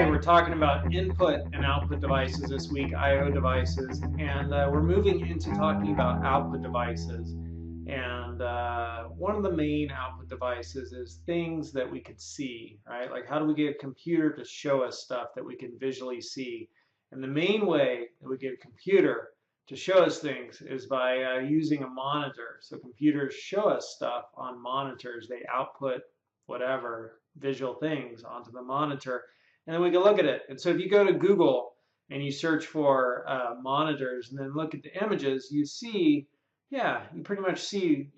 Okay, we're talking about input and output devices this week, I/O devices, and we're moving into talking about output devices. And one of the main output devices is things that we could see, right? Like how do we get a computer to show us stuff that we can visually see? And the main way that we get a computer to show us things is by using a monitor. So computers show us stuff on monitors. They output whatever visual things onto the monitor, and then we can look at it. And so if you go to Google and you search for monitors and then look at the images, you see, yeah, you pretty much see,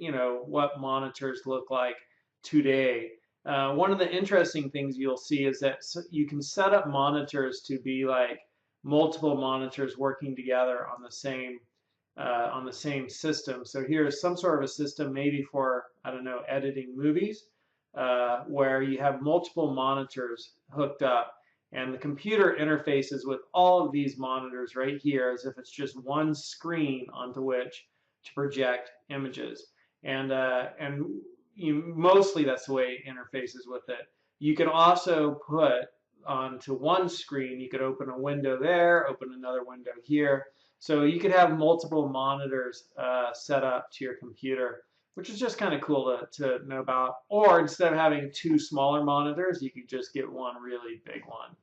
what monitors look like today. One of the interesting things you'll see is that you can set up monitors to be like multiple monitors working together on the same system. So here's some sort of a system, maybe for, I don't know, editing movies, where you have multiple monitors hooked up, and the computer interfaces with all of these monitors right here as if it's just one screen onto which to project images. And mostly that's the way it interfaces with it. You can also put onto one screen, you could open a window there, open another window here. So you could have multiple monitors set up to your computer, which is just kind of cool to know about. Or instead of having two smaller monitors, you could just get one really big one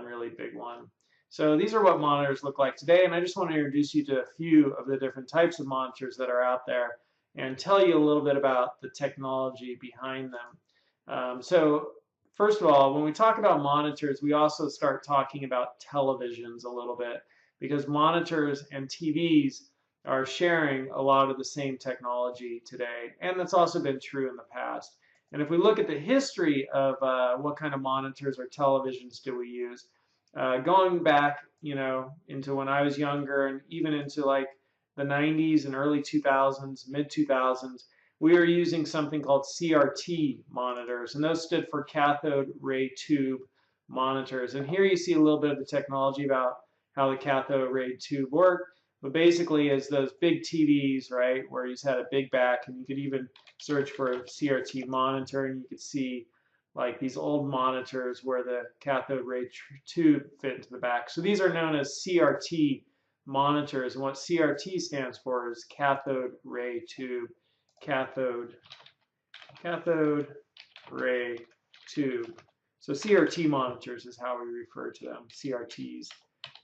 really big one. So these are what monitors look like today, and I just want to introduce you to a few of the different types of monitors that are out there and tell you a little bit about the technology behind them. So first of all, when we talk about monitors, we also start talking about televisions a little bit, because monitors and TVs are sharing a lot of the same technology today, and that's also been true in the past. And if we look at the history of what kind of monitors or televisions do we use, going back, into when I was younger and even into like the 90s and early 2000s, mid 2000s, we were using something called CRT monitors, and those stood for cathode ray tube monitors. And here you see a little bit of the technology about how the cathode ray tube worked. But basically, is those big TVs, right, where you just had a big back, and you could even search for a CRT monitor, and you could see like these old monitors where the cathode ray tube fit into the back. So these are known as CRT monitors, and what CRT stands for is cathode ray tube, cathode ray tube. So CRT monitors is how we refer to them, CRTs.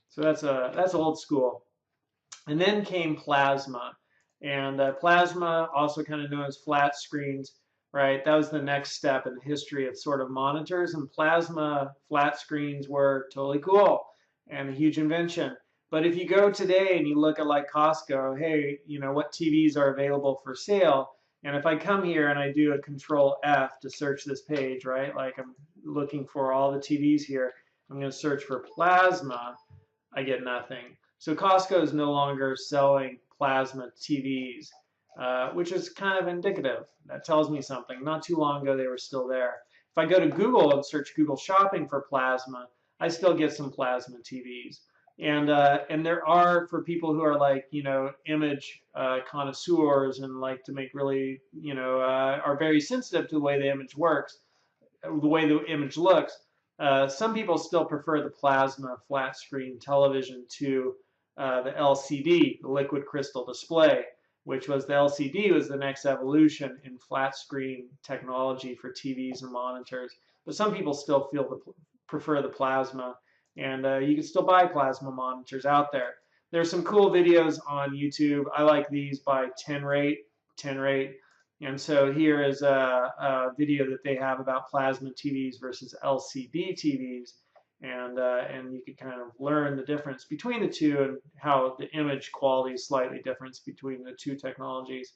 So that's old school. And then came plasma, and plasma, also kind of known as flat screens, right? That was the next step in the history of sort of monitors, and plasma flat screens were totally cool and a huge invention. But if you go today and you look at like Costco, hey, what TVs are available for sale? And if I come here and I do a Control F to search this page, right? Like I'm looking for all the TVs here. I'm going to search for plasma. I get nothing. So Costco is no longer selling plasma TVs, which is kind of indicative. That tells me something. Not too long ago, they were still there. If I go to Google and search Google Shopping for plasma, I still get some plasma TVs. And there are, for people who are like, image connoisseurs and like to make really, are very sensitive to the way the image works, the way the image looks. Some people still prefer the plasma flat screen television to the LCD, the liquid crystal display, which was the LCD was the next evolution in flat screen technology for TVs and monitors. But some people still prefer the plasma, and you can still buy plasma monitors out there. There's some cool videos on YouTube. I like these by Tenrate. And so here is a video that they have about plasma TVs versus LCD TVs, and you can kind of learn the difference between the two and how the image quality is slightly different between the two technologies.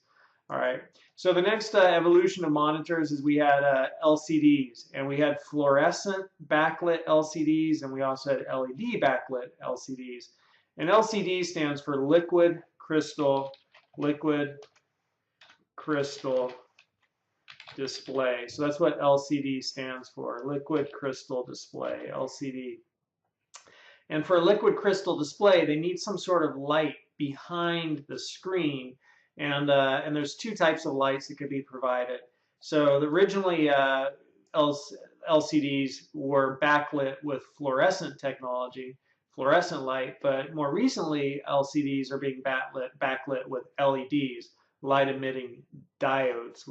All right. So the next evolution of monitors is we had LCDs, and we had fluorescent backlit LCDs, and we also had LED backlit LCDs. And LCD stands for liquid crystal display. So that's what LCD stands for, liquid crystal display, LCD. And for a liquid crystal display, they need some sort of light behind the screen, and there's two types of lights that could be provided. So originally, LCDs were backlit with fluorescent technology, fluorescent light, but more recently LCDs are being backlit with LEDs, light emitting diodes,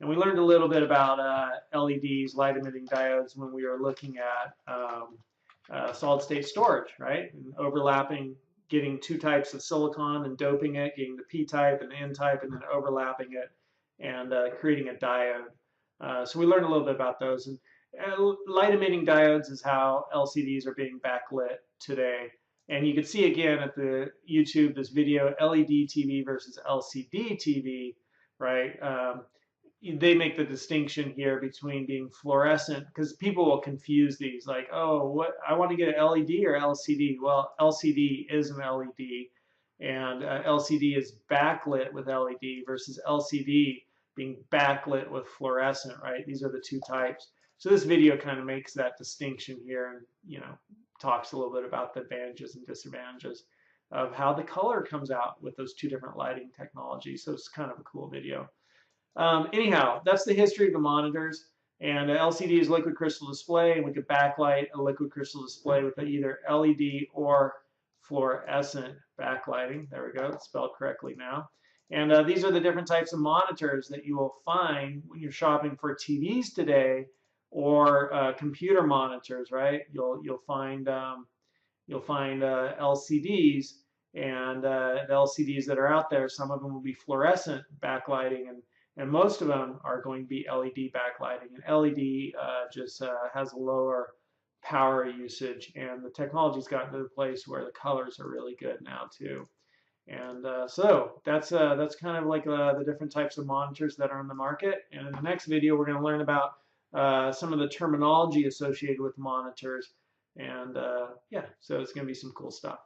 And we learned a little bit about LEDs, light emitting diodes, when we were looking at solid state storage, right? And overlapping, getting two types of silicon and doping it, getting the P-type and N-type, and then overlapping it and creating a diode. So we learned a little bit about those. And light emitting diodes is how LCDs are being backlit today. And you can see again at the YouTube this video, LED TV versus LCD TV, right? They make the distinction here between being fluorescent, because people will confuse these, like, oh, what, I want to get an LED or LCD. Well, LCD is an LED, and LCD is backlit with LED versus LCD being backlit with fluorescent, right? These are the two types. So this video kind of makes that distinction here, and talks a little bit about the advantages and disadvantages of how the color comes out with those two different lighting technologies. So it's kind of a cool video. Anyhow, that's the history of the monitors. And LCD is liquid crystal display, and we could backlight a liquid crystal display with either LED or fluorescent backlighting. There we go, it's spelled correctly now. And these are the different types of monitors that you will find when you're shopping for TVs today, or computer monitors, right? You'll find LCDs, and the LCDs that are out there, some of them will be fluorescent backlighting, and most of them are going to be LED backlighting. And LED just has a lower power usage, and the technology's gotten to the place where the colors are really good now too. And so that's kind of like the different types of monitors that are on the market. And in the next video, we're going to learn about some of the terminology associated with monitors. And yeah, so it's going to be some cool stuff.